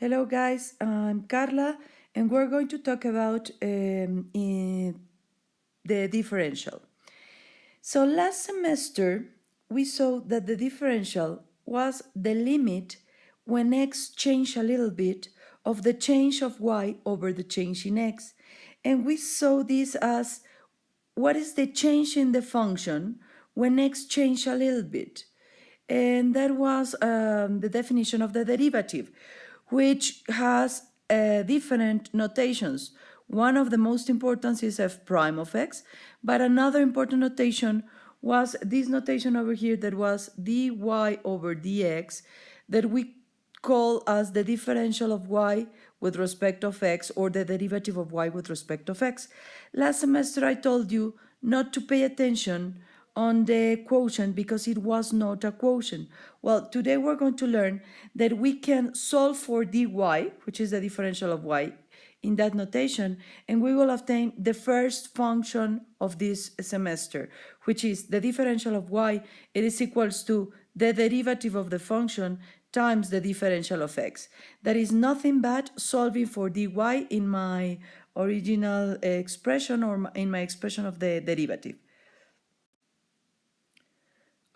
Hello guys, I'm Carla and we're going to talk about the differential. So last semester we saw that the differential was the limit when x changed a little bit of the change of y over the change in x. And we saw this as what is the change in the function when x changed a little bit. And that was the definition of the derivative, which has different notations. One of the most important is f prime of x, but another important notation was this notation over here that was dy over dx, that we call as the differential of y with respect of x, or the derivative of y with respect of x. Last semester I told you not to pay attention on the quotient because it was not a quotient. Well, today we're going to learn that we can solve for dy, which is the differential of y, in that notation, and we will obtain the first function of this semester, which is the differential of y. It is equals to the derivative of the function times the differential of x. That is nothing but solving for dy in my original expression, or in my expression of the derivative.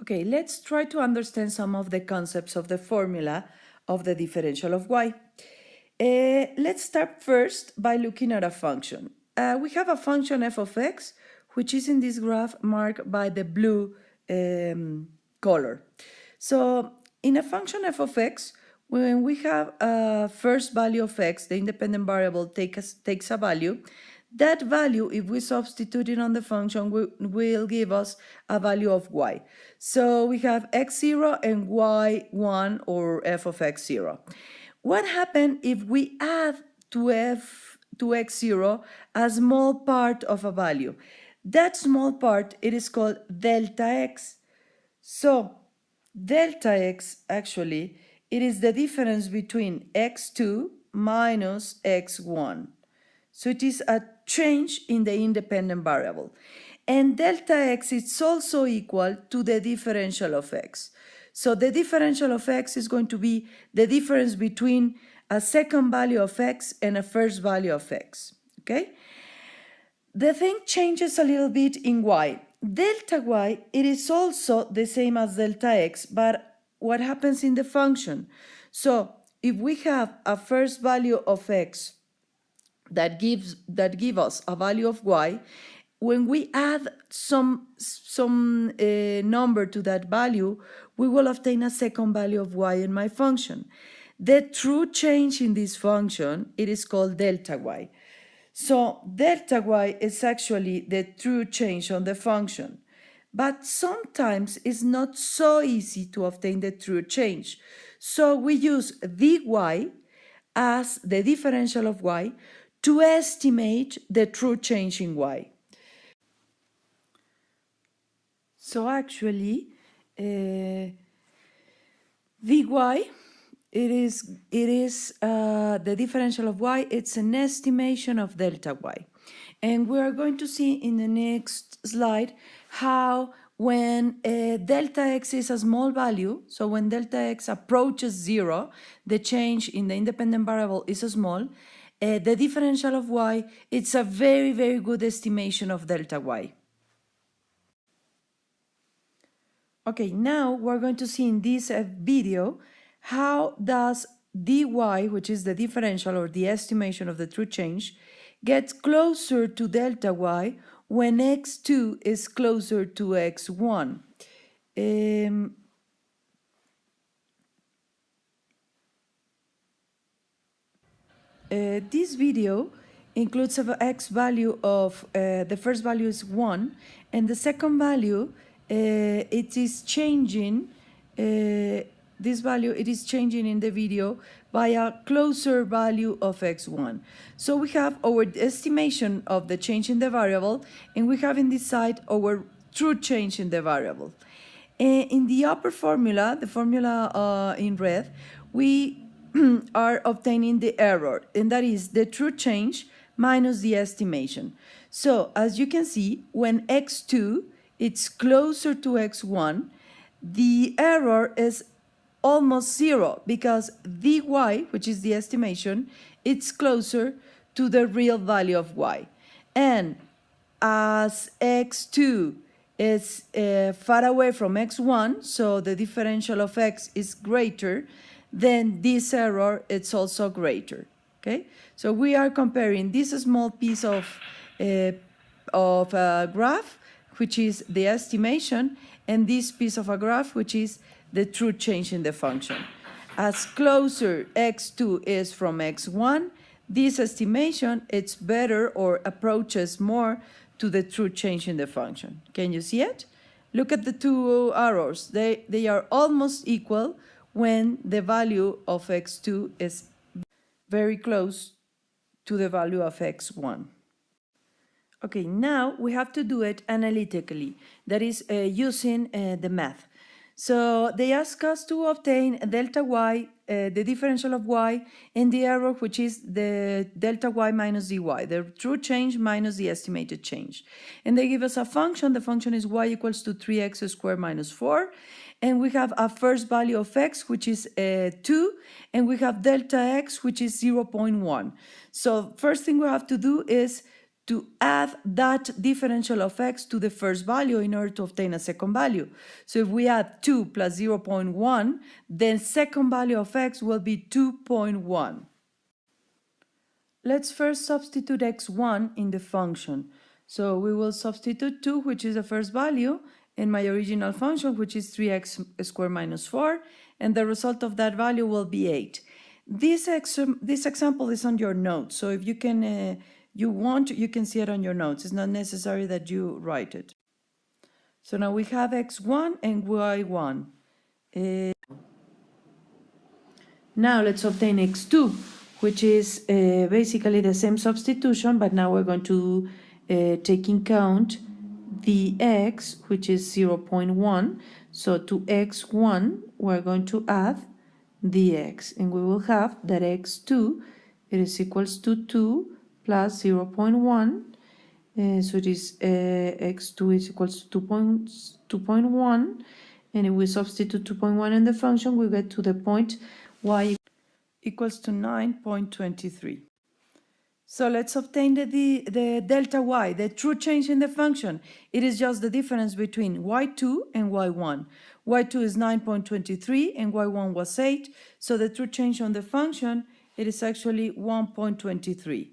Okay, let's try to understand some of the concepts of the formula of the differential of y. Let's start first by looking at a function. We have a function f of x, which is in this graph marked by the blue color. So in a function f of x, when we have a first value of x, the independent variable takes a value. That value, if we substitute it on the function, will give us a value of y. So we have x0 and y1, or f of x0. What happens if we add to x0 a small part of a value? That small part, it is called delta x. So delta x, actually, it is the difference between x2 minus x1. So it is a change in the independent variable. And delta x is also equal to the differential of x. So the differential of x is going to be the difference between a second value of x and a first value of x, okay? The thing changes a little bit in y. Delta y, it is also the same as delta x, but what happens in the function? So if we have a first value of x that give us a value of y, when we add some number to that value, we will obtain a second value of y in my function. The true change in this function, it is called delta y. So delta y is actually the true change on the function. But sometimes it's not so easy to obtain the true change. So we use dy as the differential of y to estimate the true change in y. So actually, dy, it is the differential of y. It's an estimation of delta y. And we are going to see in the next slide how when delta x is a small value, so when delta x approaches 0, the change in the independent variable is small, the differential of y, it's a very, very good estimation of delta y. Okay, now we're going to see in this video how does dy, which is the differential or the estimation of the true change, get closer to delta y when x2 is closer to x1. This video includes an x value of, the first value is 1, and the second value, it is changing, this value, it is changing in the video by a closer value of x1. So we have our estimation of the change in the variable, and we have in this side our true change in the variable. In the upper formula, the formula in red, we are obtaining the error, and that is the true change minus the estimation. So as you can see, when x2 it's closer to x1, the error is almost 0 because dy, which is the estimation, it's closer to the real value of y. And as x2 is far away from x1, so the differential of x is greater, then this error is also greater. Okay, so we are comparing this small piece of a graph, which is the estimation, and this piece of a graph, which is the true change in the function. As closer x2 is from x1, this estimation, it's better or approaches more to the true change in the function. Can you see it? Look at the two arrows. They are almost equal when the value of x2 is very close to the value of x1. Okay, now we have to do it analytically, that is using the math. So they ask us to obtain delta y, the differential of y, and the error, which is the delta y minus dy, the true change minus the estimated change. And they give us a function. The function is y equals to 3x squared minus 4. And we have a first value of x, which is 2, and we have delta x, which is 0.1. So first thing we have to do is to add that differential of x to the first value in order to obtain a second value. So if we add 2 plus 0.1, then second value of x will be 2.1. Let's first substitute x1 in the function. So we will substitute 2, which is the first value, in my original function, which is 3x squared minus 4, and the result of that value will be 8. This example is on your notes, so if you can you can see it on your notes. It's not necessary that you write it. So now we have x1 and y1. Now let's obtain x2, which is basically the same substitution, but now we're going to take in count the x, which is 0.1. So to x1, we're going to add the x, and we will have that x2, it is equals to 2 plus 0.1, so it is x2 is equals to 2.1, and if we substitute 2.1 in the function, we get to the point y equals to 9.23. So let's obtain the delta y, the true change in the function. It is just the difference between y2 and y1. y2 is 9.23 and y1 was 8, so the true change on the function, it is actually 1.23.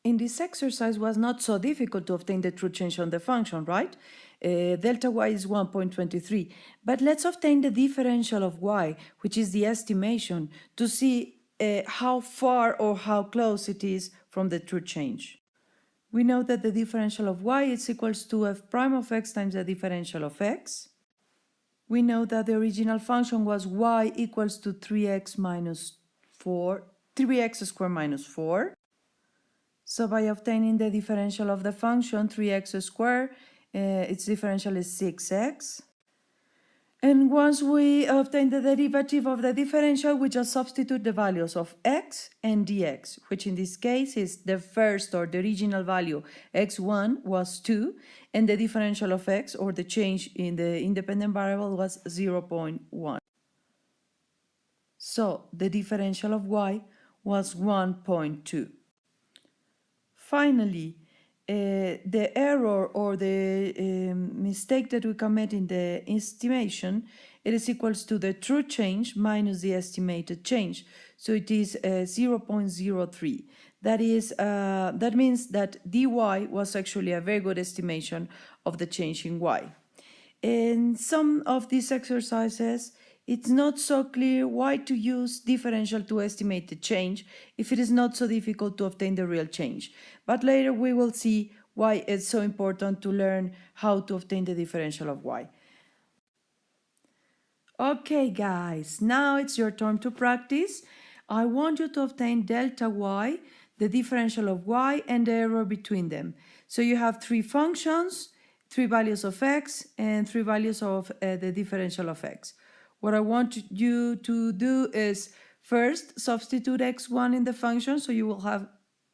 In this exercise was not so difficult to obtain the true change on the function, right? Delta y is 1.23. But let's obtain the differential of y, which is the estimation, to see how far or how close it is from the true change. We know that the differential of y is equals to f prime of x times the differential of x. We know that the original function was y equals to 3x squared minus 4. So by obtaining the differential of the function, 3x squared, its differential is 6x. And once we obtain the derivative of the differential, we just substitute the values of x and dx, which in this case is the first or the original value, x1 was 2, and the differential of x, or the change in the independent variable, was 0.1. So the differential of y was 1.2. Finally, the error or the mistake that we commit in the estimation, it is equals to the true change minus the estimated change. So it is 0.03. That means that dy was actually a very good estimation of the change in y. In some of these exercises, it's not so clear why to use differential to estimate the change if it is not so difficult to obtain the real change. But later we will see why it's so important to learn how to obtain the differential of y. Okay, guys, now it's your turn to practice. I want you to obtain delta y, the differential of y, and the error between them. So you have three functions, 3 values of x, and 3 values of the differential of x. What I want you to do is first substitute x1 in the function, so you will have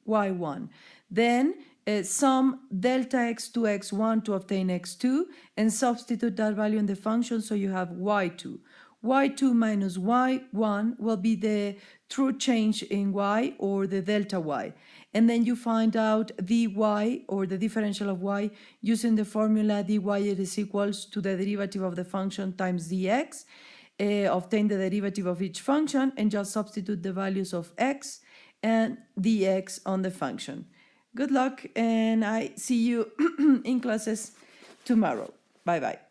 y1. Then sum delta x to x1 to obtain x2, and substitute that value in the function, so you have y2. y2 minus y1 will be the true change in y or the delta y. And then you find out dy or the differential of y using the formula dy is equals to the derivative of the function times dx. Obtain the derivative of each function and just substitute the values of x and dx on the function. Good luck, and I see you in classes tomorrow. Bye-bye.